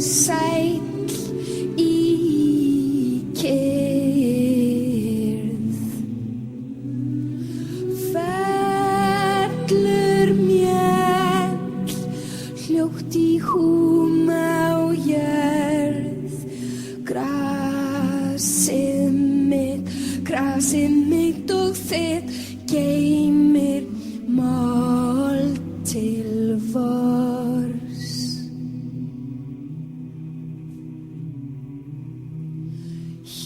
sæll í kyrrð. Fellur mjöll hljótt í húma og jörð. Grasið mitt og þitt geymir mold til vors.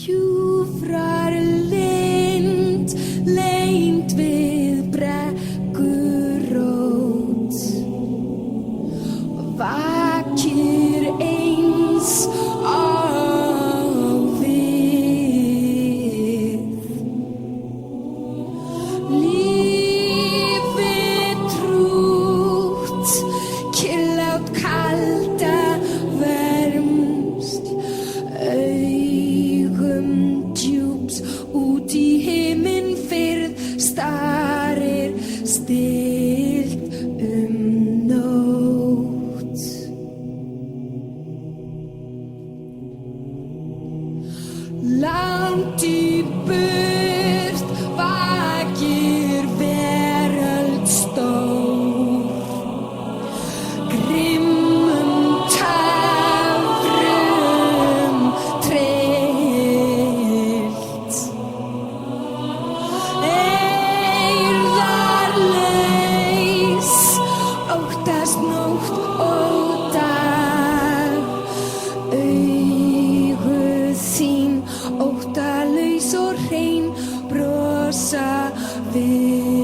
Hjúfrar lind leynd við brekkurót og vakir eins og við. Lífið trútt, kyrrlát kalda vermsl, augum djúps út í himinfyrð starir stillt nótt. Langt í burt vakir veröld stór, grimmum töfrum tryllt. Eirðarlaus, óttast nótt og dag, augu þín óttalaus og hrein brosa við.